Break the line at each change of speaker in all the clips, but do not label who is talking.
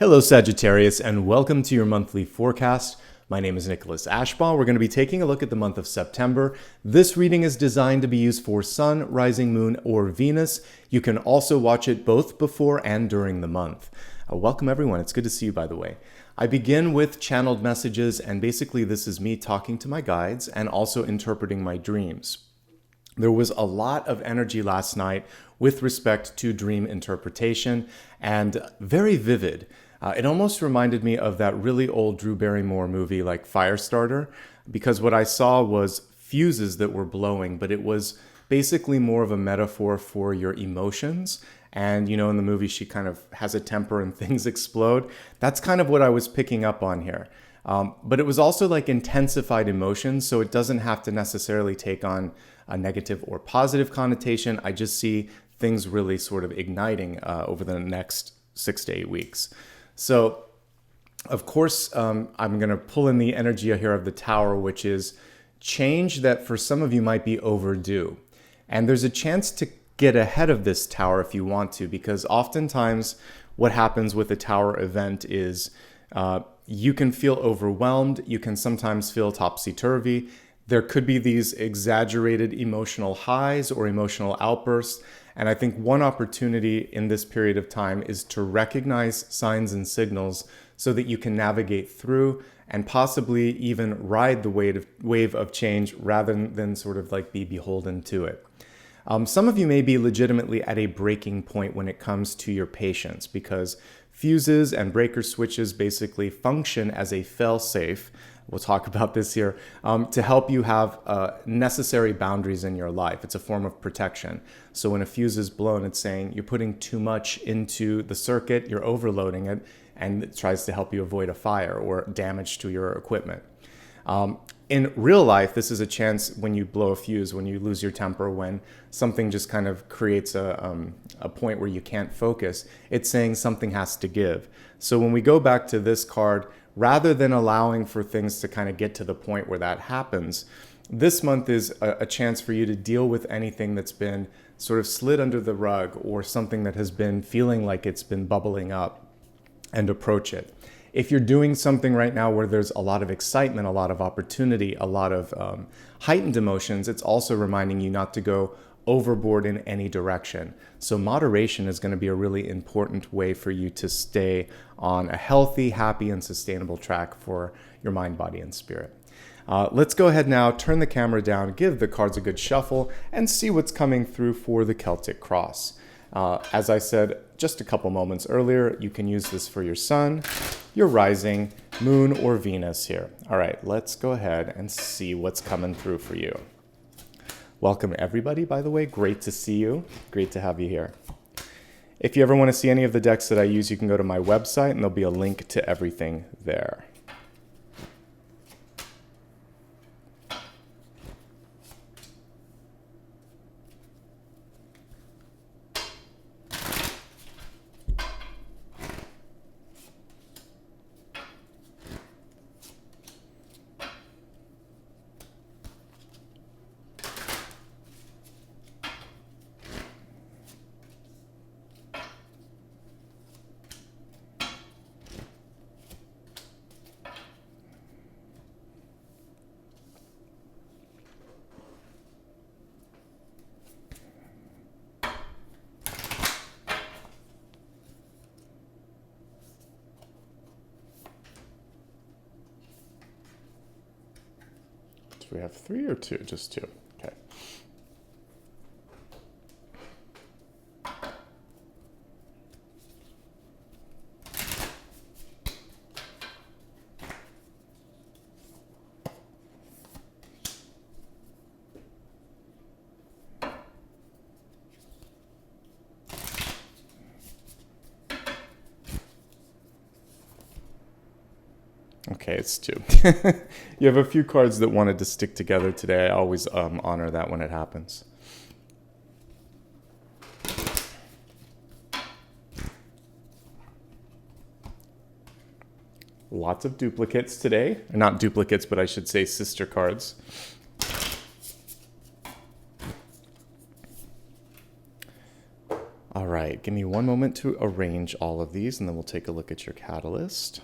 Hello Sagittarius, and welcome to your monthly forecast. My name is Nicholas Ashbaugh. We're going to be taking a look at the month of September. This reading is designed to be used for Sun, Rising Moon, or Venus. You can also watch it both before and during the month. Welcome everyone. It's good to see you, by the way. I begin with channeled messages, and basically this is me talking to my guides and also interpreting my dreams. There was a lot of energy last night with respect to dream interpretation, and very vivid. It almost reminded me of that really old Drew Barrymore movie like Firestarter, because what I saw was fuses that were blowing, but it was basically more of a metaphor for your emotions. And you know, in the movie, she kind of has a temper and things explode. That's kind of what I was picking up on here. But it was also like intensified emotions, so it doesn't have to necessarily take on a negative or positive connotation. I just see things really sort of igniting over the next 6 to 8 weeks. So, of course, I'm going to pull in the energy here of the Tower, which is change that for some of you might be overdue. And there's a chance to get ahead of this Tower if you want to, because oftentimes what happens with a Tower event is you can feel overwhelmed. You can sometimes feel topsy-turvy. There could be these exaggerated emotional highs or emotional outbursts. And I think one opportunity in this period of time is to recognize signs and signals so that you can navigate through and possibly even ride the wave of change rather than sort of like be beholden to it. Some of you may be legitimately at a breaking point when it comes to your patience, because fuses and breaker switches basically function as a fail-safe. We'll talk about this here, to help you have necessary boundaries in your life. It's a form of protection. So when a fuse is blown, it's saying you're putting too much into the circuit, you're overloading it, and it tries to help you avoid a fire or damage to your equipment. In real life, this is a chance when you blow a fuse, when you lose your temper, when something just kind of creates a point where you can't focus. It's saying something has to give. So when we go back to this card, rather than allowing for things to kind of get to the point where that happens, this month is a chance for you to deal with anything that's been sort of slid under the rug or something that has been feeling like it's been bubbling up, and approach it. If you're doing something right now where there's a lot of excitement, a lot of opportunity, a lot of heightened emotions, it's also reminding you not to go overboard in any direction. So moderation is going to be a really important way for you to stay on a healthy, happy, and sustainable track for your mind, body, and spirit. Let's go ahead now, turn the camera down, give the cards a good shuffle, and see what's coming through for the Celtic Cross. As I said just a couple moments earlier, you can use this for your Sun, your Rising, Moon, or Venus here. All right, let's go ahead and see what's coming through for you. Welcome everybody, by the way. Great to see you. Great to have you here. If you ever want to see any of the decks that I use, you can go to my website and there'll be a link to everything there. Do we have 3 or 2? Just 2. Okay. Okay, it's 2. You have a few cards that wanted to stick together today. I always honor that when it happens. Lots of duplicates today. Not duplicates, but I should say sister cards. All right. give me one moment to arrange all of these, and then we'll take a look at your catalyst.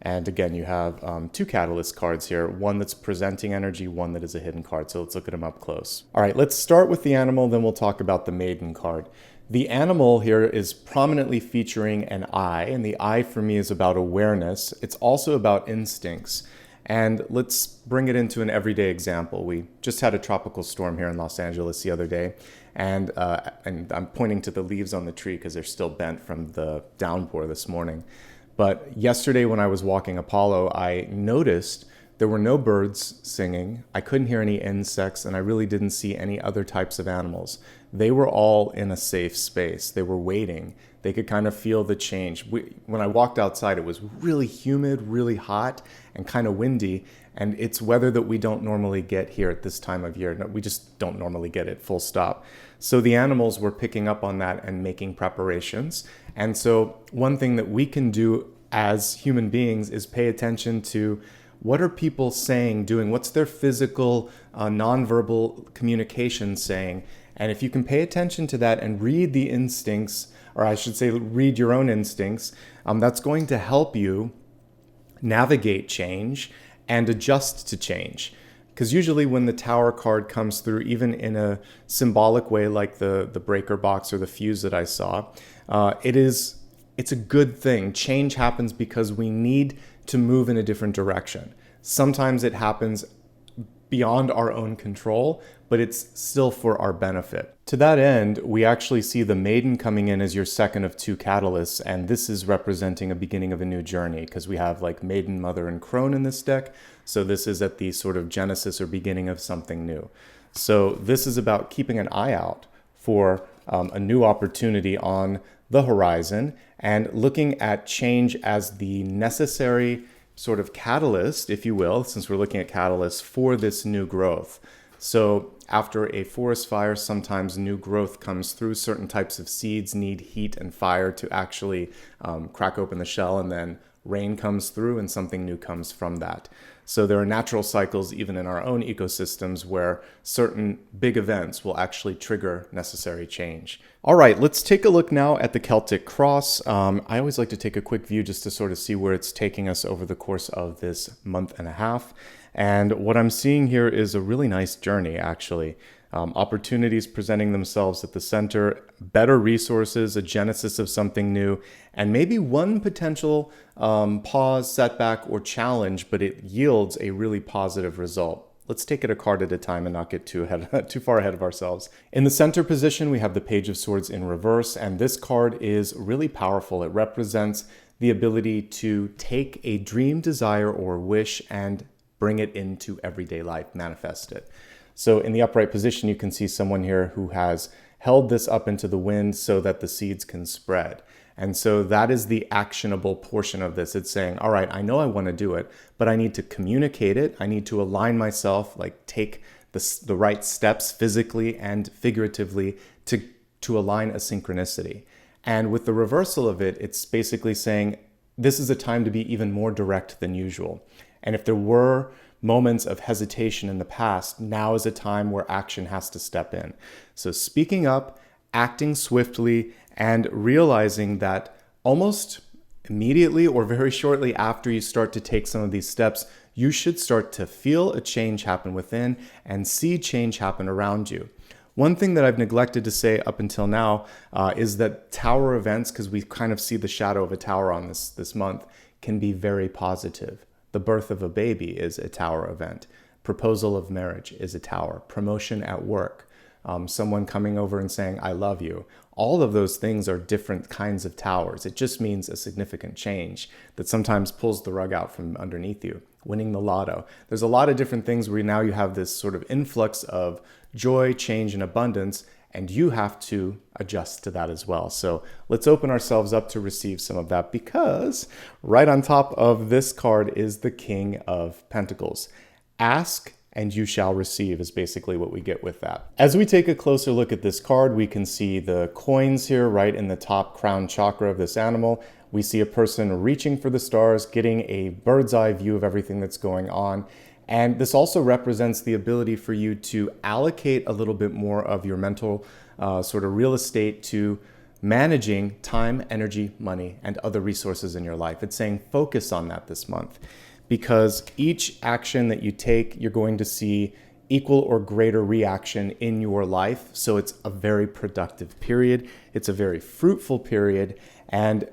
And again, you have two catalyst cards here, one that's presenting energy, one that is a hidden card. So let's look at them up close. All right, let's start with the animal, then we'll talk about the maiden card. The animal here is prominently featuring an eye, and the eye for me is about awareness. It's also about instincts. And let's bring it into an everyday example. We just had a tropical storm here in Los Angeles the other day, and I'm pointing to the leaves on the tree because they're still bent from the downpour this morning. But yesterday when I was walking Apollo, I noticed there were no birds singing. I couldn't hear any insects, and I really didn't see any other types of animals. They were all in a safe space. They were waiting. They could kind of feel the change. When I walked outside, it was really humid, really hot, and kind of windy. And it's weather that we don't normally get here at this time of year. No, we just don't normally get it, full stop. So the animals were picking up on that and making preparations. And so one thing that we can do as human beings is pay attention to what are people saying, doing, what's their physical, nonverbal communication saying. And if you can pay attention to that and read the instincts, or I should say read your own instincts, that's going to help you navigate change and adjust to change. Because usually when the Tower card comes through, even in a symbolic way like the breaker box or the fuse that I saw, it's a good thing. Change happens because we need to move in a different direction. Sometimes it happens beyond our own control, but it's still for our benefit. To that end, we actually see the Maiden coming in as your second of two catalysts, and this is representing a beginning of a new journey because we have like Maiden, Mother, and Crone in this deck. So this is at the sort of genesis or beginning of something new. So this is about keeping an eye out for a new opportunity on the horizon and looking at change as the necessary sort of catalyst, if you will, since we're looking at catalysts for this new growth. So after a forest fire, sometimes new growth comes through. Certain types of seeds need heat and fire to actually crack open the shell, and then rain comes through and something new comes from that. So there are natural cycles even in our own ecosystems where certain big events will actually trigger necessary change. All right, let's take a look now at the Celtic Cross. I always like to take a quick view just to sort of see where it's taking us over the course of this month and a half. And what I'm seeing here is a really nice journey, actually. Opportunities presenting themselves at the center, better resources, a genesis of something new, and maybe one potential pause, setback, or challenge, but it yields a really positive result. Let's take it a card at a time and not get too far ahead of ourselves. In the center position, we have the Page of Swords in reverse, and this card is really powerful. It represents the ability to take a dream, desire, or wish and bring it into everyday life, manifest it. So in the upright position, you can see someone here who has held this up into the wind so that the seeds can spread. And so that is the actionable portion of this. It's saying, all right, I know I want to do it, but I need to communicate it. I need to align myself, like take the right steps physically and figuratively to align a synchronicity. And with the reversal of it, it's basically saying, this is a time to be even more direct than usual. And if there were moments of hesitation in the past, now is a time where action has to step in. So speaking up, acting swiftly, and realizing that almost immediately or very shortly after you start to take some of these steps, you should start to feel a change happen within and see change happen around you. One thing that I've neglected to say up until now is that tower events, because we kind of see the shadow of a tower on this month, can be very positive. The birth of a baby is a tower event. Proposal of marriage is a tower. Promotion at work. Someone coming over and saying, I love you. All of those things are different kinds of towers. It just means a significant change that sometimes pulls the rug out from underneath you. Winning the lotto. There's a lot of different things where now you have this sort of influx of joy, change, and abundance, and you have to adjust to that as well. So let's open ourselves up to receive some of that, because right on top of this card is the King of Pentacles. Ask and you shall receive is basically what we get with that. As we take a closer look at this card, we can see the coins here right in the top crown chakra of this animal. We see a person reaching for the stars, getting a bird's eye view of everything that's going on. And this also represents the ability for you to allocate a little bit more of your mental sort of real estate to managing time, energy, money, and other resources in your life. It's saying focus on that this month, because each action that you take, you're going to see equal or greater reaction in your life. So it's a very productive period. It's a very fruitful period. And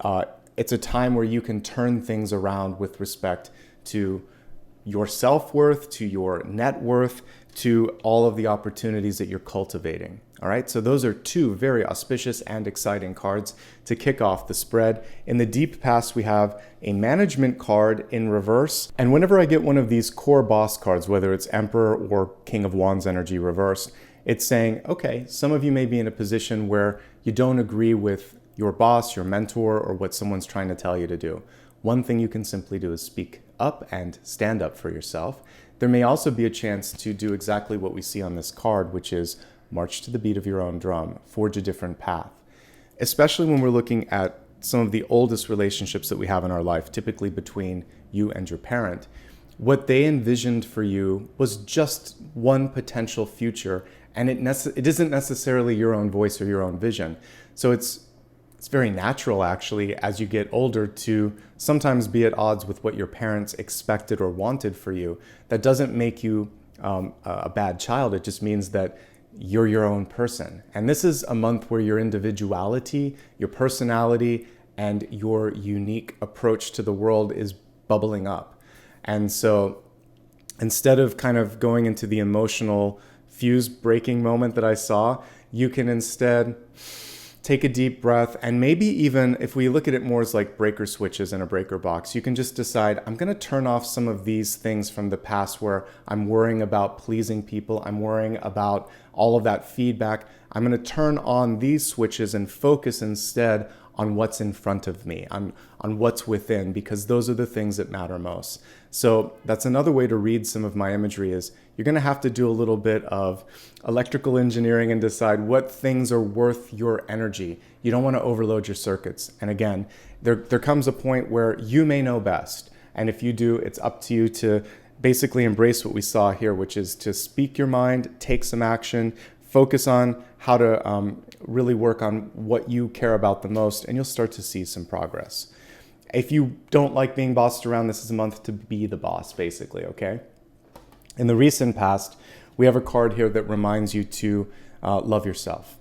it's a time where you can turn things around with respect to your self-worth, to your net worth, to all of the opportunities that you're cultivating. All right, so those are two very auspicious and exciting cards to kick off the spread. In the deep past, we have a management card in reverse. And whenever I get one of these core boss cards, whether it's Emperor or King of Wands energy reversed, it's saying, okay, some of you may be in a position where you don't agree with your boss, your mentor, or what someone's trying to tell you to do. One thing you can simply do is speak up and stand up for yourself. There may also be a chance to do exactly what we see on this card, which is march to the beat of your own drum, forge a different path. Especially when we're looking at some of the oldest relationships that we have in our life, typically between you and your parent. What they envisioned for you was just one potential future, and it isn't necessarily your own voice or your own vision. So it's very natural, actually, as you get older to sometimes be at odds with what your parents expected or wanted for you. That doesn't make you a bad child. It just means that you're your own person. And this is a month where your individuality, your personality, and your unique approach to the world is bubbling up. And so instead of kind of going into the emotional fuse breaking moment that I saw, you can instead take a deep breath, and maybe even if we look at it more as like breaker switches in a breaker box, you can just decide, I'm going to turn off some of these things from the past where I'm worrying about pleasing people, I'm worrying about all of that feedback. I'm going to turn on these switches and focus instead on what's in front of me, on what's within, because those are the things that matter most. So that's another way to read some of my imagery is you're going to have to do a little bit of electrical engineering and decide what things are worth your energy. You don't want to overload your circuits. And again, there comes a point where you may know best. And if you do, it's up to you to basically embrace what we saw here, which is to speak your mind, take some action, focus on how to really work on what you care about the most, and you'll start to see some progress. If you don't like being bossed around, this is a month to be the boss, basically, okay? In the recent past, we have a card here that reminds you to love yourself.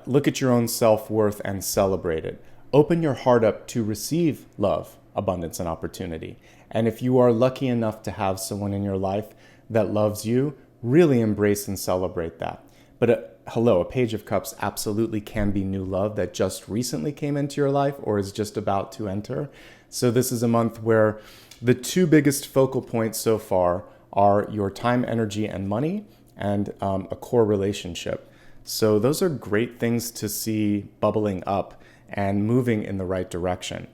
Look at your own self-worth and celebrate it. Open your heart up to receive love, abundance, and opportunity. And if you are lucky enough to have someone in your life that loves you, really embrace and celebrate that. But hello, a Page of Cups absolutely can be new love that just recently came into your life or is just about to enter. So this is a month where the two biggest focal points so far are your time, energy, and money, and a core relationship. So those are great things to see bubbling up and moving in the right direction.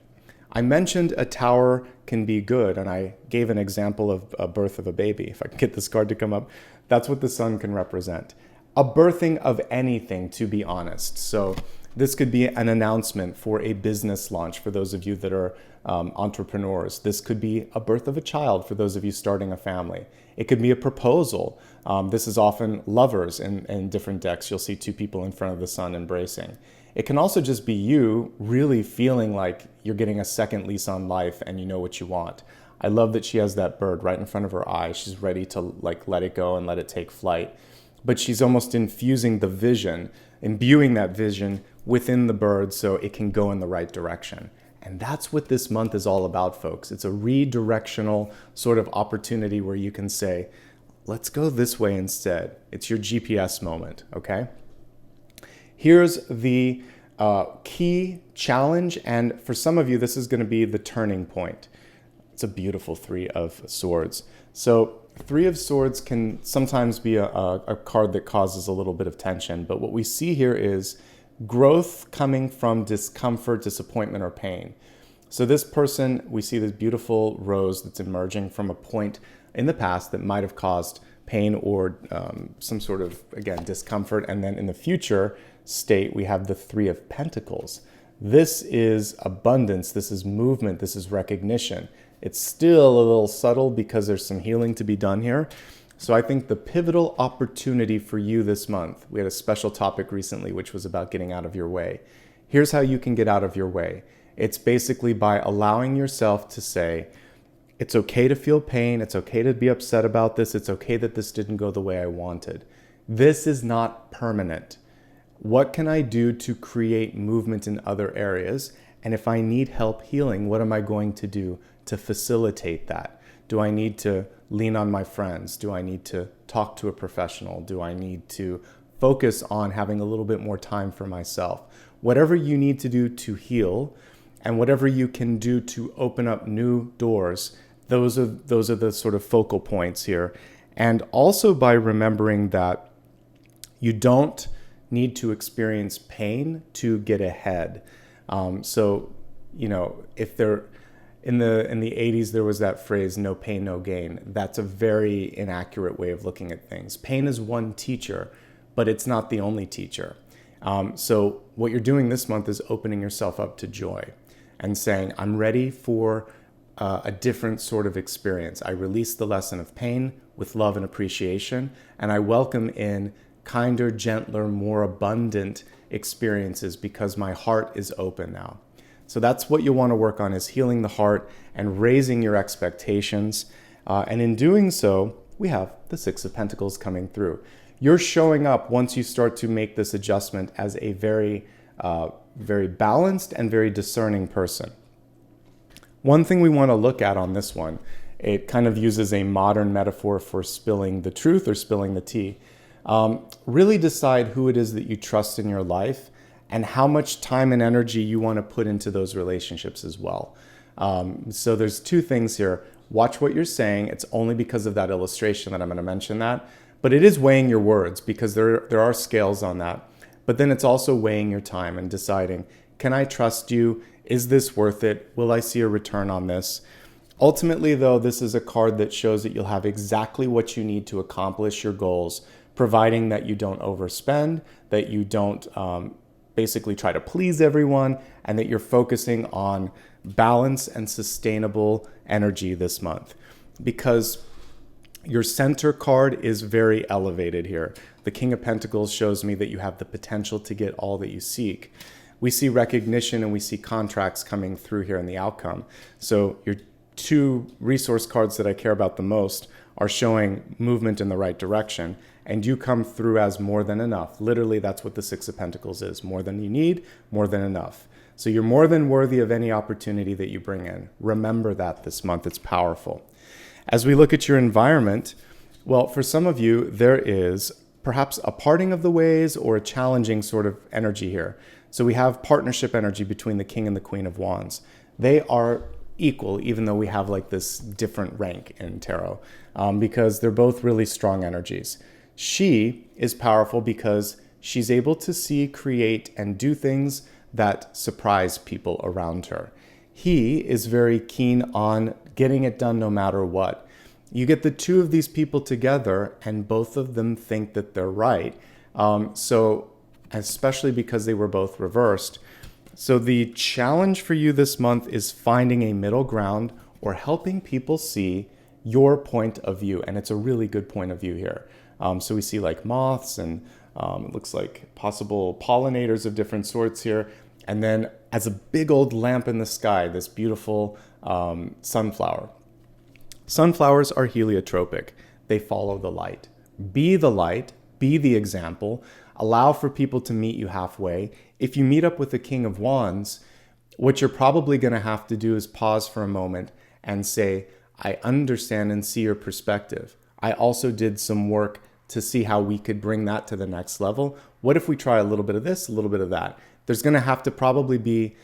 I mentioned a tower can be good, and I gave an example of a birth of a baby. If I can get this card to come up, that's what the sun can represent. A birthing of anything, to be honest. So this could be an announcement for a business launch for those of you that are entrepreneurs. This could be a birth of a child for those of you starting a family. It could be a proposal. This is often lovers in different decks. You'll see two people in front of the sun embracing. It can also just be you really feeling like you're getting a second lease on life and you know what you want. I love that she has that bird right in front of her eye. She's ready to let it go and let it take flight. But she's almost infusing the vision, imbuing that vision within the bird so it can go in the right direction. And that's what this month is all about, folks. It's a redirectional sort of opportunity where you can say, let's go this way instead. It's your GPS moment, okay? Here's the key challenge, and for some of you, this is going to be the turning point. It's a beautiful Three of Swords. So Three of Swords can sometimes be a card that causes a little bit of tension, but what we see here is growth coming from discomfort, disappointment, or pain. So this person, we see this beautiful rose that's emerging from a point in the past that might have caused pain or some sort of, again, discomfort. And then in the future state, we have the Three of Pentacles. This is abundance, this is movement, this is recognition. It's still a little subtle because there's some healing to be done here. So I think the pivotal opportunity for you this month, we had a special topic recently, which was about getting out of your way. Here's how you can get out of your way. It's basically by allowing yourself to say, it's okay to feel pain. It's okay to be upset about this. It's okay that this didn't go the way I wanted. This is not permanent. What can I do to create movement in other areas? And if I need help healing, what am I going to do to facilitate that? Do I need to lean on my friends? Do I need to talk to a professional? Do I need to focus on having a little bit more time for myself? Whatever you need to do to heal and whatever you can do to open up new doors, those are the sort of focal points here. And also by remembering that you don't need to experience pain to get ahead. So, if there in the 80s there was that phrase, no pain, no gain. That's a very inaccurate way of looking at things. Pain is one teacher, but it's not the only teacher. So what you're doing this month is opening yourself up to joy and saying, I'm ready for a different sort of experience. I release the lesson of pain with love and appreciation, and I welcome in kinder, gentler, more abundant experiences because my heart is open now. So that's what you want to work on, is healing the heart and raising your expectations. And in doing so, we have the Six of Pentacles coming through. You're showing up once you start to make this adjustment as a very, very balanced and very discerning person. One thing we want to look at on this one, it kind of uses a modern metaphor for spilling the truth or spilling the tea. Really decide who it is that you trust in your life and how much time and energy you want to put into those relationships as well. So there's two things here. Watch what you're saying. It's only because of that illustration that I'm going to mention that. But it is weighing your words because there are scales on that. But then it's also weighing your time and deciding, can I trust you? Is this worth it? Will I see a return on this? Ultimately, though, this is a card that shows that you'll have exactly what you need to accomplish your goals, providing that you don't overspend, that you don't basically try to please everyone, and that you're focusing on balance and sustainable energy this month. Because your center card is very elevated here. The King of Pentacles shows me that you have the potential to get all that you seek. We see recognition and we see contracts coming through here in the outcome. So your two resource cards that I care about the most are showing movement in the right direction, and you come through as more than enough. Literally, that's what the Six of Pentacles is. More than you need, more than enough. So you're more than worthy of any opportunity that you bring in. Remember that this month. It's powerful. As we look at your environment, well, for some of you, there is perhaps a parting of the ways or a challenging sort of energy here. So we have partnership energy between the King and the Queen of Wands. They are equal, even though we have like this different rank in tarot, because they're both really strong energies. She is powerful because she's able to see, create, and do things that surprise people around her. He is very keen on getting it done no matter what. You get the two of these people together and both of them think that they're right. So especially because they were both reversed. So the challenge for you this month is finding a middle ground or helping people see your point of view. And it's a really good point of view here. So we see like moths and it looks like possible pollinators of different sorts here. And then as a big old lamp in the sky, this beautiful sunflower. Sunflowers are heliotropic. They follow the light. Be the light, be the example, allow for people to meet you halfway. If you meet up with the King of Wands, what you're probably going to have to do is pause for a moment and say, I understand and see your perspective. I also did some work to see how we could bring that to the next level. What if we try a little bit of this, a little bit of that? There's going to have to probably be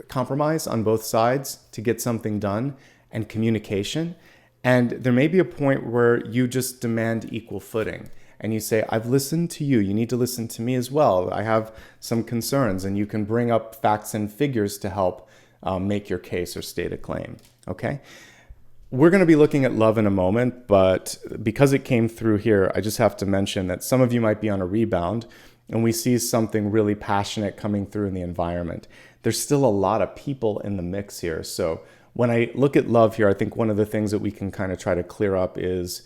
compromise on both sides to get something done, and communication. And there may be a point where you just demand equal footing and you say, I've listened to you. You need to listen to me as well. I have some concerns, and you can bring up facts and figures to help make your case or state a claim. Okay. We're going to be looking at love in a moment, but because it came through here, I just have to mention that some of you might be on a rebound and we see something really passionate coming through in the environment. There's still a lot of people in the mix here. So when I look at love here, I think one of the things that we can kind of try to clear up is,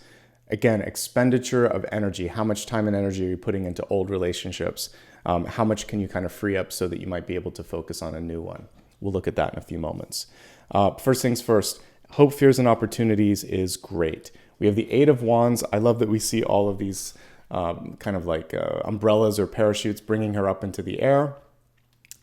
again, expenditure of energy. How much time and energy are you putting into old relationships? How much can you kind of free up so that you might be able to focus on a new one? We'll look at that in a few moments. First things first, hope, fears, and opportunities is great. We have the Eight of Wands. I love that we see all of these kind of like umbrellas or parachutes bringing her up into the air.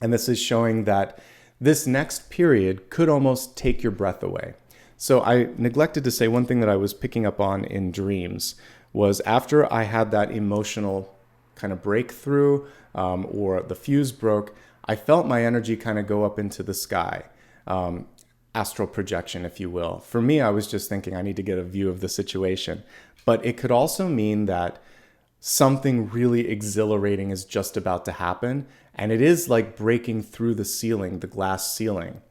And this is showing that this next period could almost take your breath away. So I neglected to say one thing that I was picking up on in dreams was after I had that emotional kind of breakthrough or the fuse broke, I felt my energy kind of go up into the sky. Astral projection, if you will. For me, I was just thinking I need to get a view of the situation. But it could also mean that something really exhilarating is just about to happen. And it is like breaking through the ceiling, the glass ceiling.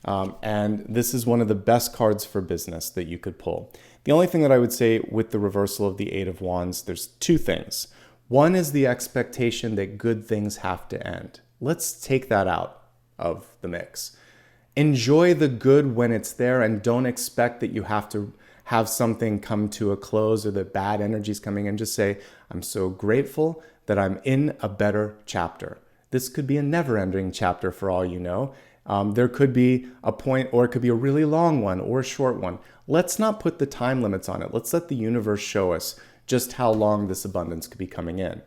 And this is one of the best cards for business that you could pull. The only thing that I would say with the reversal of the Eight of Wands, there's two things. One is the expectation that good things have to end. Let's take that out of the mix. Enjoy the good when it's there and don't expect that you have to have something come to a close or that bad energy is coming in. Just say, I'm so grateful that I'm in a better chapter. This could be a never-ending chapter for all you know. There could be a point, or it could be a really long one or a short one. Let's not put the time limits on it. Let's let the universe show us just how long this abundance could be coming in.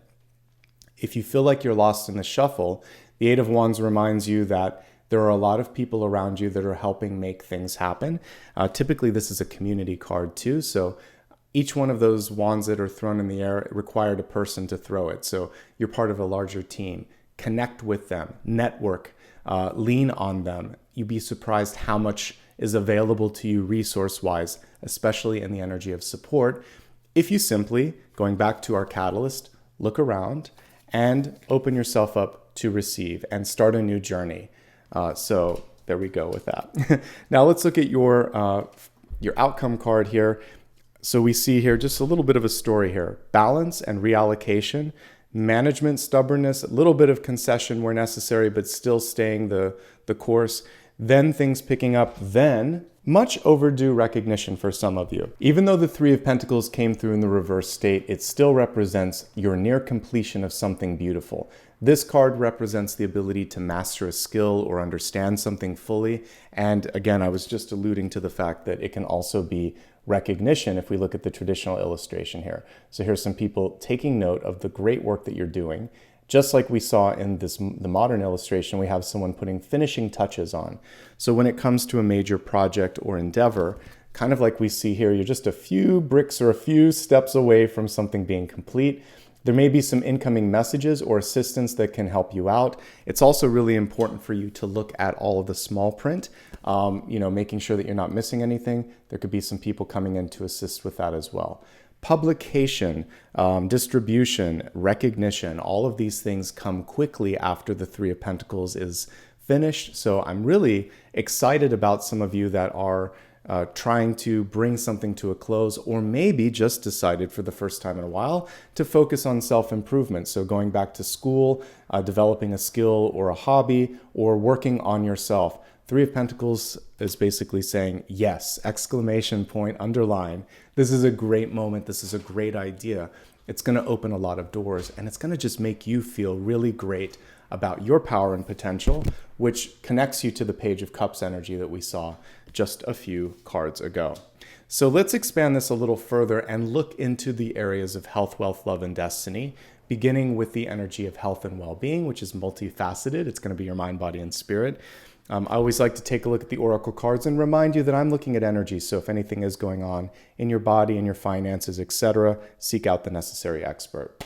If you feel like you're lost in the shuffle, the Eight of Wands reminds you that there are a lot of people around you that are helping make things happen. Typically, this is a community card too. So each one of those wands that are thrown in the air required a person to throw it. So you're part of a larger team. Connect with them, network, lean on them. You'd be surprised how much is available to you resource-wise, especially in the energy of support. If you simply, going back to our catalyst, look around and open yourself up to receive and start a new journey. So there we go with that. Now let's look at your outcome card here. So we see here just a little bit of a story here. Balance and reallocation, management, stubbornness, a little bit of concession where necessary, but still staying the course. Then things picking up, then much overdue recognition for some of you. Even though the Three of Pentacles came through in the reverse state, it still represents your near completion of something beautiful. This card represents the ability to master a skill or understand something fully. And again, I was just alluding to the fact that it can also be recognition if we look at the traditional illustration here. So here's some people taking note of the great work that you're doing. Just like we saw in the modern illustration, we have someone putting finishing touches on. So when it comes to a major project or endeavor, kind of like we see here, you're just a few bricks or a few steps away from something being complete. There may be some incoming messages or assistance that can help you out. It's also really important for you to look at all of the small print, making sure that you're not missing anything. There could be some people coming in to assist with that as well. Publication, distribution, recognition, all of these things come quickly after the Three of Pentacles is finished. So I'm really excited about some of you that are trying to bring something to a close, or maybe just decided for the first time in a while to focus on self-improvement. So going back to school, developing a skill or a hobby, or working on yourself. Three of Pentacles is basically saying, yes, exclamation point, underline. This is a great moment. This is a great idea. It's going to open a lot of doors, and it's going to just make you feel really great about your power and potential, which connects you to the Page of Cups energy that we saw just a few cards ago. So let's expand this a little further and look into the areas of health, wealth, love, and destiny, beginning with the energy of health and well-being, which is multifaceted. It's going to be your mind, body, and spirit. I always like to take a look at the oracle cards and remind you that I'm looking at energy. So if anything is going on in your body, in your finances, etc., seek out the necessary expert.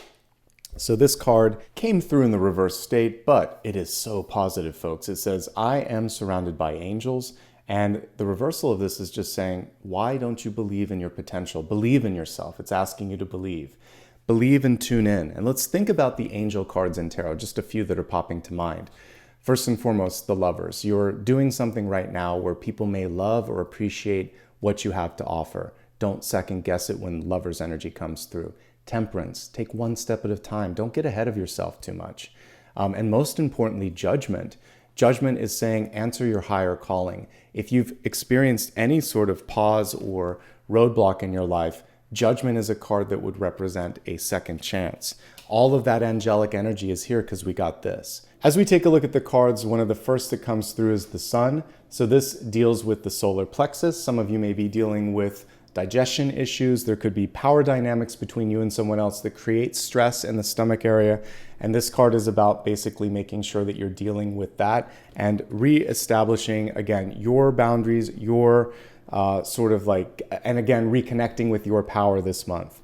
So this card came through in the reverse state, but it is so positive, folks. It says, I am surrounded by angels. And the reversal of this is just saying, why don't you believe in your potential? Believe in yourself. It's asking you to believe. Believe and tune in. And let's think about the angel cards in tarot, just a few that are popping to mind. First and foremost, the lovers. You're doing something right now where people may love or appreciate what you have to offer. Don't second guess it when lover's energy comes through. Temperance. Take one step at a time. Don't get ahead of yourself too much. And most importantly, judgment. Judgment is saying answer your higher calling. If you've experienced any sort of pause or roadblock in your life, judgment is a card that would represent a second chance. all of that angelic energy is here because we got this. As we take a look at the cards, one of the first that comes through is the sun. So this deals with the solar plexus. Some of you may be dealing with digestion issues. There could be power dynamics between you and someone else that create stress in the stomach area. And this card is about basically making sure that you're dealing with that and reestablishing, again, your boundaries, your and again, reconnecting with your power this month.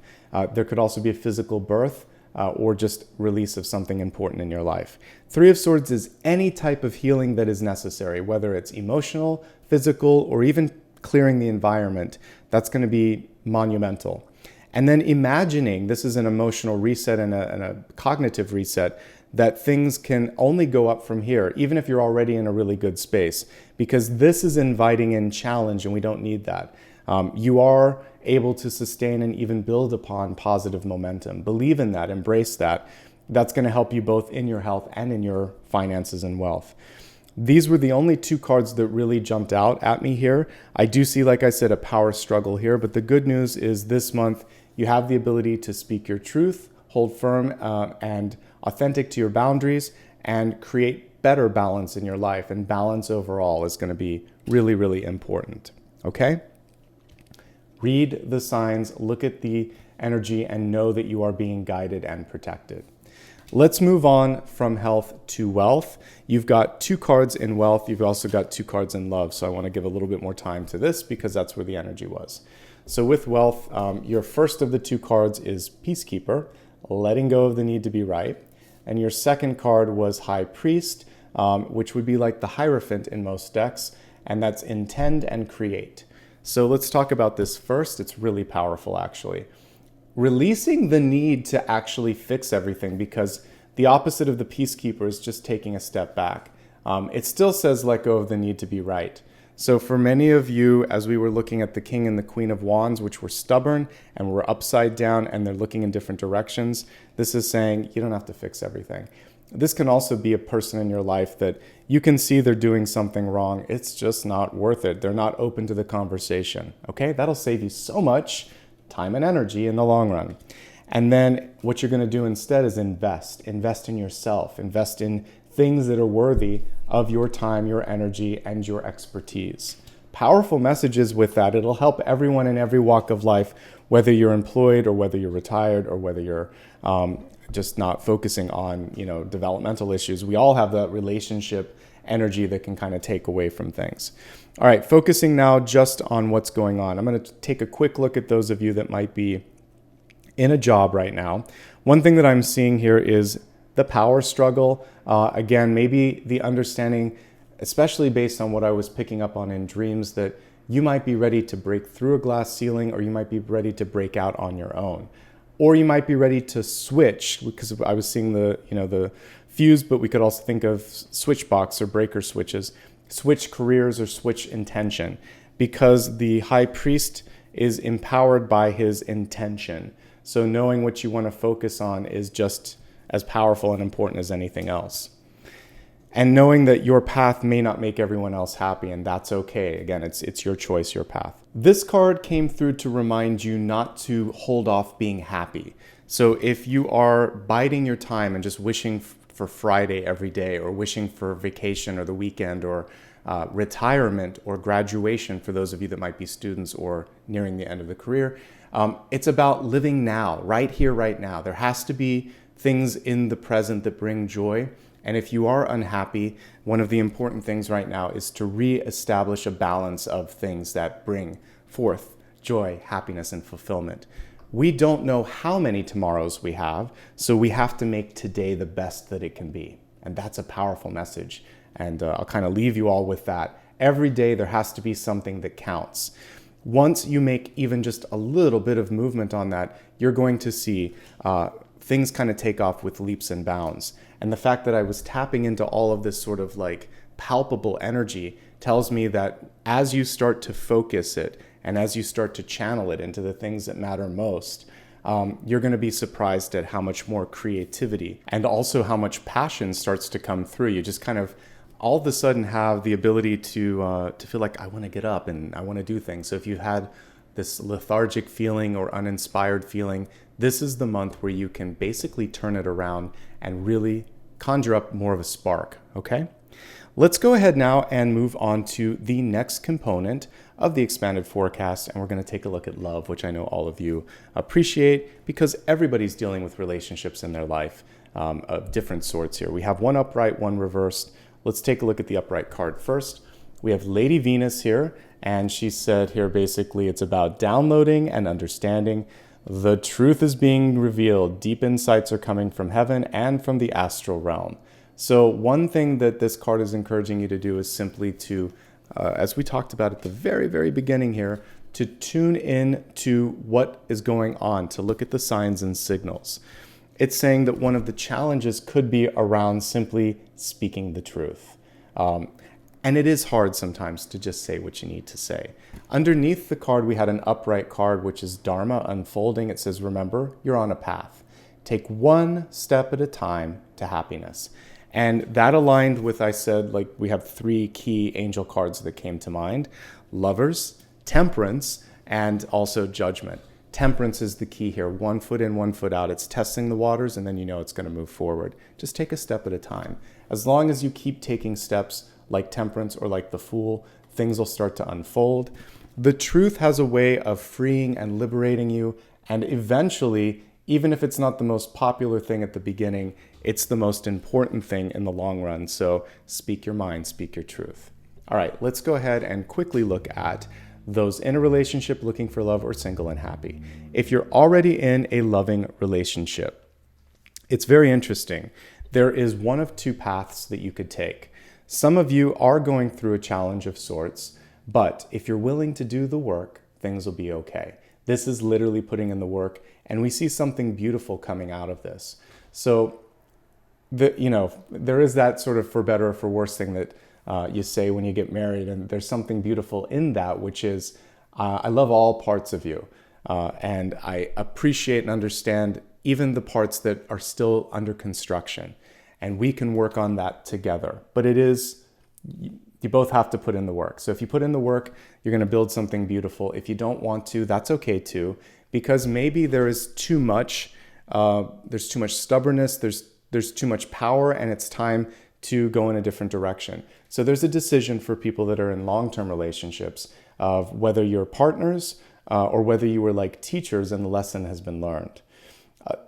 There could also be a physical birth or just release of something important in your life. Three of Swords is any type of healing that is necessary, whether it's emotional, physical, or even clearing the environment. That's going to be monumental. And then imagining, this is an emotional reset and a cognitive reset, that things can only go up from here, even if you're already in a really good space, because this is inviting in challenge and we don't need that. You are able to sustain and even build upon positive momentum. Believe in that, embrace that. That's going to help you both in your health and in your finances and wealth. These were the only two cards that really jumped out at me here. I do see, like I said, a power struggle here, but the good news is this month you have the ability to speak your truth, hold firm and authentic to your boundaries, and create better balance in your life. And balance overall is going to be really, really important. Okay? Read the signs, look at the energy, and know that you are being guided and protected. Let's move on from health to wealth. You've got two cards in wealth. You've also got two cards in love. So I want to give a little bit more time to this because that's where the energy was. So with wealth, your first of the two cards is Peacekeeper, letting go of the need to be right. And your second card was High Priest, which would be like the Hierophant in most decks. And that's Intend and Create. So let's talk about this first. It's really powerful, actually. Releasing the need to actually fix everything, because the opposite of the Peacekeeper is just taking a step back. It still says let go of the need to be right. So for many of you, as we were looking at the King and the Queen of Wands, which were stubborn and were upside down and they're looking in different directions, this is saying you don't have to fix everything. This can also be a person in your life that you can see they're doing something wrong. It's just not worth it. They're not open to the conversation. Okay, that'll save you so much time and energy in the long run. And then what you're going to do instead is invest in yourself, invest in things that are worthy of your time, your energy, and your expertise. Powerful messages with that. It'll help everyone in every walk of life, whether you're employed or whether you're retired or whether you're just not focusing on, developmental issues. We all have that relationship energy that can kind of take away from things. All right, focusing now just on what's going on. I'm going to take a quick look at those of you that might be in a job right now. One thing that I'm seeing here is the power struggle. Again, maybe the understanding, especially based on what I was picking up on in dreams, that you might be ready to break through a glass ceiling, or you might be ready to break out on your own. Or you might be ready to switch, because I was seeing the fuse, but we could also think of switch box or breaker switches, switch careers or switch intention, because the High Priest is empowered by his intention. So knowing what you want to focus on is just as powerful and important as anything else. And knowing that your path may not make everyone else happy, and that's okay. Again, it's your choice, your path. This card came through to remind you not to hold off being happy. So if you are biding your time and just wishing for Friday every day, or wishing for vacation or the weekend, or retirement or graduation for those of you that might be students or nearing the end of the career, it's about living now, right here, right now. There has to be things in the present that bring joy. And if you are unhappy, one of the important things right now is to reestablish a balance of things that bring forth joy, happiness, and fulfillment. We don't know how many tomorrows we have, so we have to make today the best that it can be. And that's a powerful message. And I'll kind of leave you all with that. Every day there has to be something that counts. Once you make even just a little bit of movement on that, you're going to see things kind of take off with leaps and bounds. And the fact that I was tapping into all of this sort of like palpable energy tells me that as you start to focus it and as you start to channel it into the things that matter most, you're going to be surprised at how much more creativity and also how much passion starts to come through. You just kind of all of a sudden have the ability to feel like I want to get up and I want to do things. So if you had this lethargic feeling or uninspired feeling, this is the month where you can basically turn it around and really conjure up more of a spark, okay? Let's go ahead now and move on to the next component of the expanded forecast, and we're going to take a look at love, which I know all of you appreciate because everybody's dealing with relationships in their life of different sorts here. We have one upright, one reversed. Let's take a look at the upright card first. We have Lady Venus here, and she said here basically it's about downloading and understanding. The truth is being revealed. Deep insights are coming from heaven and from the astral realm. So one thing that this card is encouraging you to do is simply to, as we talked about at the very, very beginning here, to tune in to what is going on, to look at the signs and signals. It's saying that one of the challenges could be around simply speaking the truth. And it is hard sometimes to just say what you need to say. Underneath the card, we had an upright card, which is Dharma unfolding. It says, remember, you're on a path. Take one step at a time to happiness. And that aligned with, I said, like we have three key angel cards that came to mind: Lovers, Temperance, and also Judgment. Temperance is the key here. 1 foot in, 1 foot out. It's testing the waters, and then you know it's going to move forward. Just take a step at a time. As long as you keep taking steps like Temperance or like the Fool, things will start to unfold. The truth has a way of freeing and liberating you, and eventually, even if it's not the most popular thing at the beginning, it's the most important thing in the long run. So speak your mind, speak your truth. All right, let's go ahead and quickly look at those in a relationship looking for love or single and happy. If you're already in a loving relationship, it's very interesting. There is one of two paths that you could take. Some of you are going through a challenge of sorts, but if you're willing to do the work, things will be okay. This is literally putting in the work, and we see something beautiful coming out of this. So, there is that sort of for better or for worse thing that you say when you get married, and there's something beautiful in that, which is, I love all parts of you, and I appreciate and understand even the parts that are still under construction, and we can work on that together. But it is, you both have to put in the work. So if you put in the work, you're going to build something beautiful. If you don't want to, that's okay too, because maybe there is too much, there's too much stubbornness, there's too much power, and it's time to go in a different direction. So there's a decision for people that are in long-term relationships of whether you're partners or whether you were like teachers and the lesson has been learned.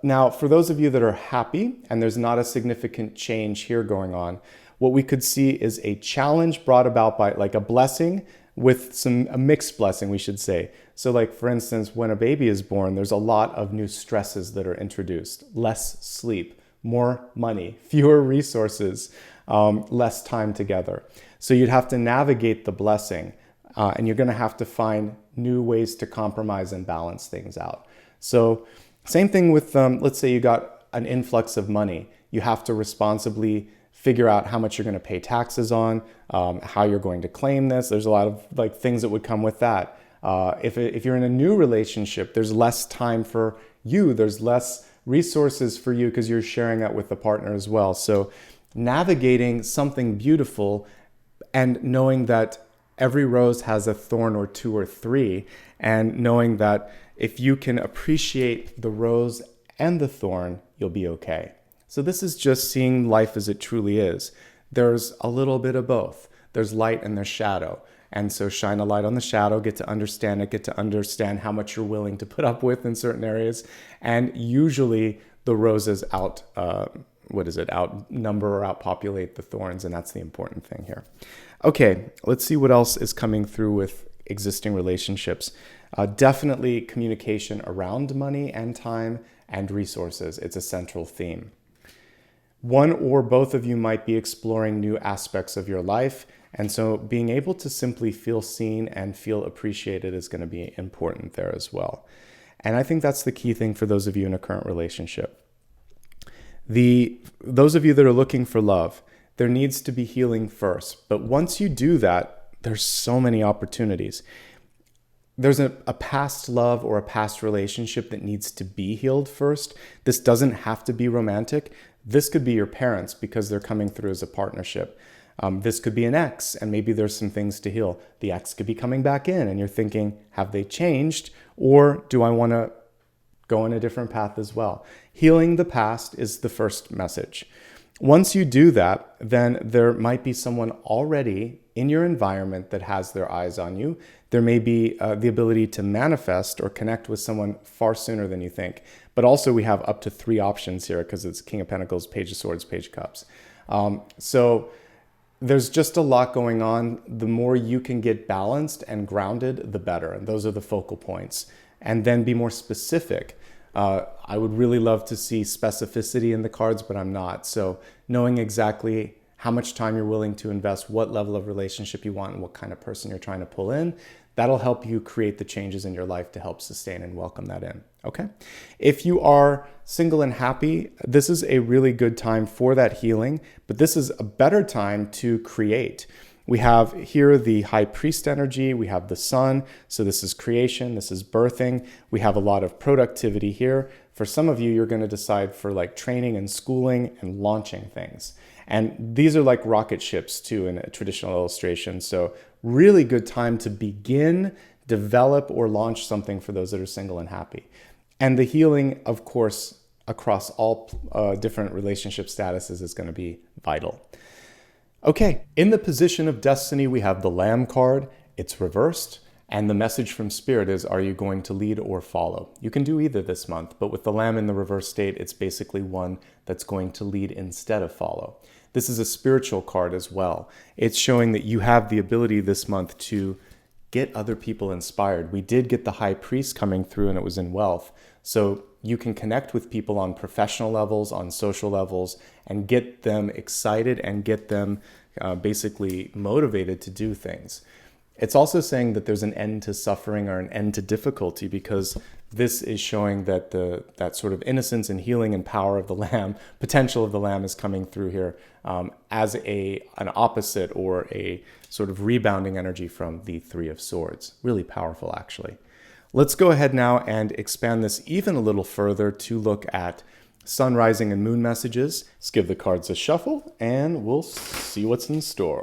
Now, for those of you that are happy and there's not a significant change here going on, what we could see is a challenge brought about by like a blessing with a mixed blessing, we should say. So like, for instance, when a baby is born, there's a lot of new stresses that are introduced: less sleep, more money, fewer resources, less time together. So you'd have to navigate the blessing, and you're going to have to find new ways to compromise and balance things out. So same thing with, let's say you got an influx of money. You have to responsibly figure out how much you're going to pay taxes on, how you're going to claim this. There's a lot of like things that would come with that. If you're in a new relationship, there's less time for you. There's less resources for you because you're sharing that with the partner as well. So navigating something beautiful and knowing that every rose has a thorn or two or three, and knowing that if you can appreciate the rose and the thorn, you'll be okay. So this is just seeing life as it truly is. There's a little bit of both. There's light and there's shadow. And so shine a light on the shadow, get to understand it, get to understand how much you're willing to put up with in certain areas. And usually the roses outnumber or outpopulate the thorns, and that's the important thing here. Okay, let's see what else is coming through with existing relationships. Definitely communication around money and time and resources. It's a central theme. One or both of you might be exploring new aspects of your life, and so being able to simply feel seen and feel appreciated is going to be important there as well. And I think that's the key thing for those of you in a current relationship. Those of you that are looking for love, there needs to be healing first. But once you do that, there's so many opportunities. There's a past love or a past relationship that needs to be healed first. This doesn't have to be romantic. This could be your parents because they're coming through as a partnership. This could be an ex, and maybe there's some things to heal. The ex could be coming back in, and you're thinking, have they changed? Or do I want to go on a different path as well. Healing the past is the first message. Once you do that, then there might be someone already in your environment that has their eyes on you. There may be the ability to manifest or connect with someone far sooner than you think. But also we have up to 3 options here because it's King of Pentacles, Page of Swords, Page of Cups. So there's just a lot going on. The more you can get balanced and grounded, the better. And those are the focal points. And then be more specific. I would really love to see specificity in the cards, but I'm not. So knowing exactly how much time you're willing to invest, what level of relationship you want, and what kind of person you're trying to pull in, that'll help you create the changes in your life to help sustain and welcome that in. Okay. If you are single and happy, this is a really good time for that healing, but this is a better time to create. We have here the High Priest energy, we have the Sun, so this is creation, this is birthing. We have a lot of productivity here. For some of you, you're going to decide for like training and schooling and launching things. And these are like rocket ships too in a traditional illustration. So really good time to begin, develop, or launch something for those that are single and happy. And the healing, of course, across all different relationship statuses is going to be vital. Okay, in the position of destiny, we have the Lamb card. It's reversed. And the message from Spirit is, are you going to lead or follow? You can do either this month, but with the Lamb in the reverse state, it's basically one that's going to lead instead of follow. This is a spiritual card as well. It's showing that you have the ability this month to get other people inspired. We did get the High Priest coming through and it was in wealth. So you can connect with people on professional levels, on social levels, and get them excited and get them basically motivated to do things. It's also saying that there's an end to suffering or an end to difficulty, because this is showing that that sort of innocence and healing and power of the Lamb, potential of the Lamb, is coming through here as an opposite or a sort of rebounding energy from the Three of Swords. Really powerful, actually. Let's go ahead now and expand this even a little further to look at Sun, Rising, and Moon messages. Let's give the cards a shuffle and we'll see what's in store.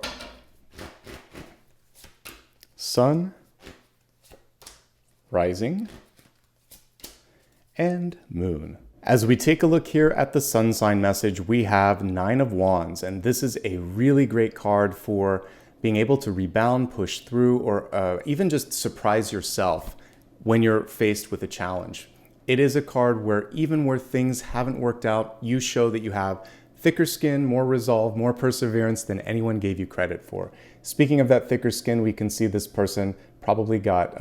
Sun, Rising, and Moon. As we take a look here at the Sun sign message, we have 9 of Wands, and this is a really great card for being able to rebound, push through, or even just surprise yourself when you're faced with a challenge. It is a card where even where things haven't worked out, you show that you have thicker skin, more resolve, more perseverance than anyone gave you credit for. Speaking of that thicker skin, we can see this person probably got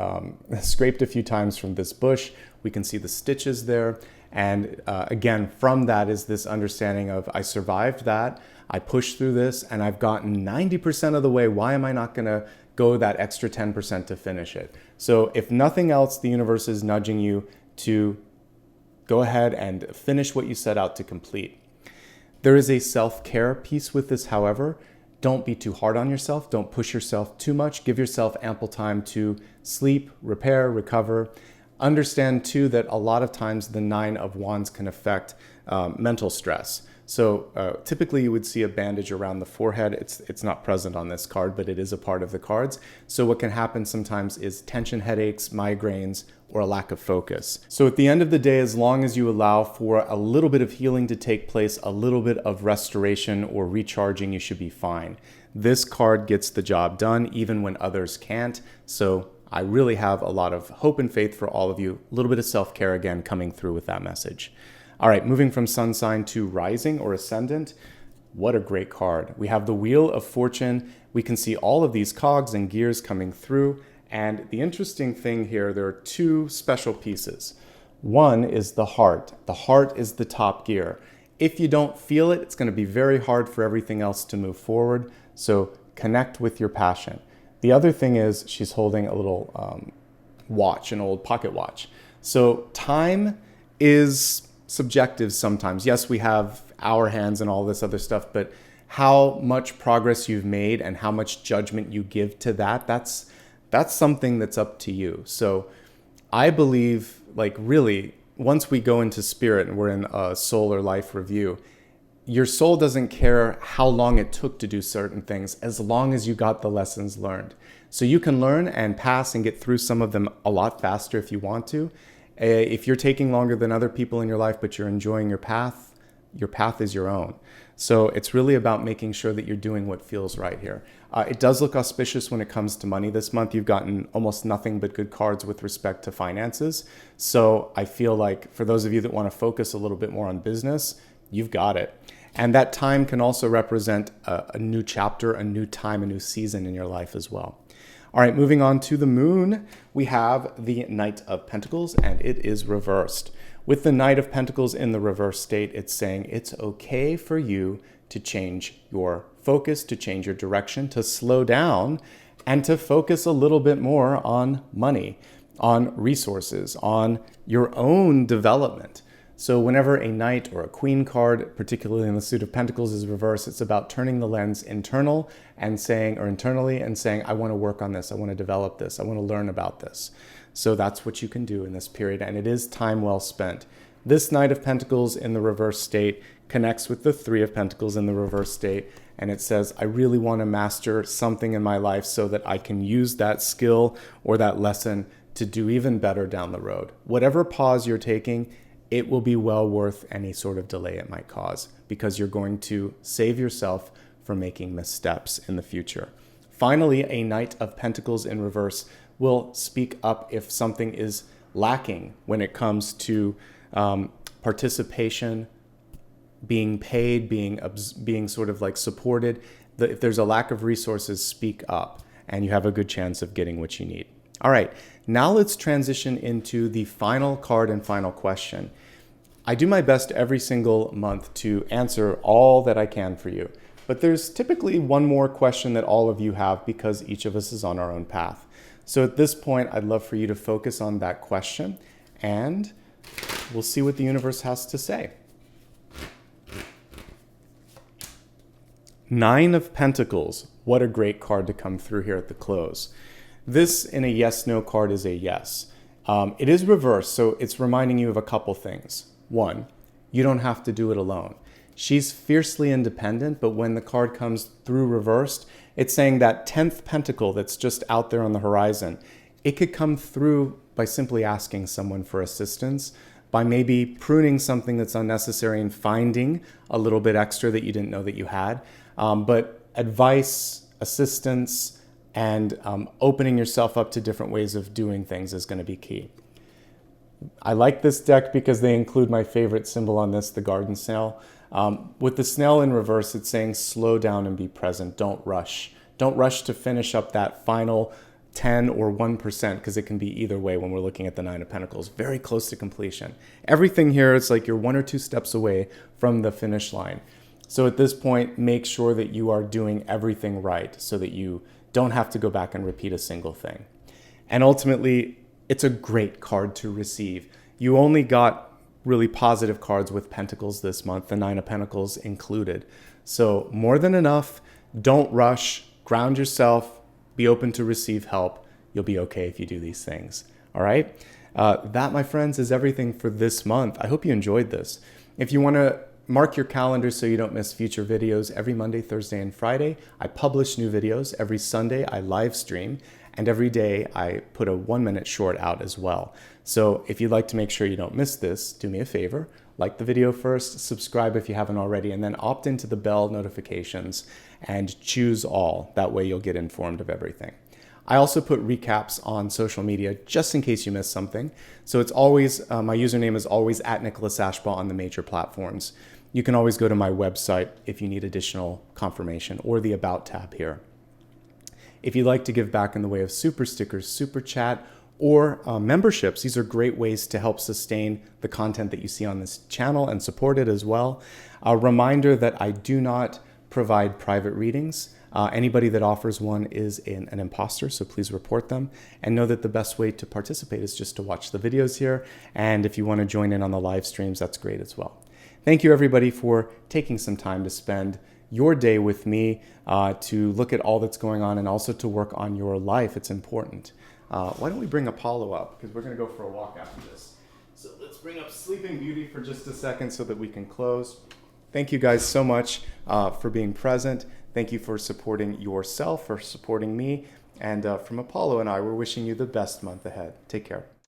scraped a few times from this bush. We can see the stitches there. And again, from that is this understanding of, I survived that, I pushed through this, and I've gotten 90% of the way. Why am I not going to go that extra 10% to finish it? So if nothing else, the universe is nudging you to go ahead and finish what you set out to complete. There is a self-care piece with this, however. Don't be too hard on yourself. Don't push yourself too much. Give yourself ample time to sleep, repair, recover. Understand too that a lot of times the 9 of Wands can affect mental stress. So typically you would see a bandage around the forehead. It's not present on this card, but it is a part of the cards. So what can happen sometimes is tension headaches, migraines, or a lack of focus. So at the end of the day, as long as you allow for a little bit of healing to take place, a little bit of restoration or recharging, you should be fine. This card gets the job done even when others can't. So I really have a lot of hope and faith for all of you. A little bit of self-care again coming through with that message. All right, moving from Sun sign to Rising or Ascendant. What a great card. We have the Wheel of Fortune. We can see all of these cogs and gears coming through. And the interesting thing here, there are 2 special pieces. One is the heart. The heart is the top gear. If you don't feel it, it's going to be very hard for everything else to move forward. So connect with your passion. The other thing is she's holding a little watch, an old pocket watch. So time is subjective sometimes. Yes, we have our hands and all this other stuff, but how much progress you've made and how much judgment you give to that's something that's up to you. So I believe, like, really, once we go into spirit and we're in a soul or life review, your soul doesn't care how long it took to do certain things as long as you got the lessons learned. So you can learn and pass and get through some of them a lot faster if you want to. If you're taking longer than other people in your life, but you're enjoying your path is your own. So it's really about making sure that you're doing what feels right here. It does look auspicious when it comes to money this month. You've gotten almost nothing but good cards with respect to finances. So I feel like for those of you that want to focus a little bit more on business, you've got it. And that time can also represent a new chapter, a new time, a new season in your life as well. All right, moving on to the moon, we have the Knight of Pentacles, and it is reversed. With the Knight of Pentacles in the reverse state, it's saying it's okay for you to change your focus, to change your direction, to slow down, and to focus a little bit more on money, on resources, on your own development. So whenever a Knight or a Queen card, particularly in the suit of Pentacles, is reversed, it's about turning the lens internally and saying, I want to work on this, I want to develop this, I want to learn about this. So that's what you can do in this period, and it is time well spent. This Knight of Pentacles in the reverse state connects with the Three of Pentacles in the reverse state, and it says, I really want to master something in my life so that I can use that skill or that lesson to do even better down the road. Whatever pause you're taking, it will be well worth any sort of delay it might cause, because you're going to save yourself from making missteps in the future. Finally, a Knight of Pentacles in reverse will speak up if something is lacking when it comes to participation, being paid, being sort of like supported. If there's a lack of resources, speak up, and you have a good chance of getting what you need. All right, now let's transition into the final card and final question. I do my best every single month to answer all that I can for you, but there's typically one more question that all of you have because each of us is on our own path. So at this point, I'd love for you to focus on that question, and we'll see what the universe has to say. Nine of Pentacles. What a great card to come through here at the close. This in a yes/no card is a yes. It is reversed, so it's reminding you of a couple things. One, you don't have to do it alone. She's fiercely independent, but when the card comes through reversed, it's saying that 10th pentacle that's just out there on the horizon, it could come through by simply asking someone for assistance, by maybe pruning something that's unnecessary and finding a little bit extra that you didn't know that you had. But advice, assistance, and opening yourself up to different ways of doing things is going to be key. I like this deck because they include my favorite symbol on this, the garden snail. With the snail in reverse, it's saying slow down and be present. Don't rush. Don't rush to finish up that final 10 or 1%, because it can be either way when we're looking at the Nine of Pentacles. Very close to completion. Everything here, it's like you're 1 or 2 steps away from the finish line. So at this point, make sure that you are doing everything right so that you don't have to go back and repeat a single thing. And ultimately, it's a great card to receive. You only got really positive cards with Pentacles this month, the Nine of Pentacles included. So more than enough. Don't rush. Ground yourself. Be open to receive help. You'll be okay if you do these things. All right? That, my friends, is everything for this month. I hope you enjoyed this. If you want to mark your calendar so you don't miss future videos, every Monday, Thursday, and Friday, I publish new videos. Every Sunday, I live stream. And every day, I put a 1-minute short out as well. So if you'd like to make sure you don't miss this, do me a favor. Like the video first, subscribe if you haven't already, and then opt into the bell notifications and choose all. That way you'll get informed of everything. I also put recaps on social media just in case you missed something. So it's always, my username is always at Nicholas Ashbaugh on the major platforms. You can always go to my website if you need additional confirmation, or the About tab here. If you'd like to give back in the way of super stickers, super chat, or memberships, these are great ways to help sustain the content that you see on this channel and support it as well. A reminder that I do not provide private readings. Anybody that offers one is an imposter, so please report them. And know that the best way to participate is just to watch the videos here. And if you want to join in on the live streams, that's great as well. Thank you, everybody, for taking some time to spend your day with me, to look at all that's going on and also to work on your life. It's important. Why don't we bring Apollo up, because we're going to go for a walk after this. So let's bring up Sleeping Beauty for just a second so that we can close. Thank you guys so much for being present. Thank you for supporting yourself, for supporting me. And from Apollo and I, we're wishing you the best month ahead. Take care.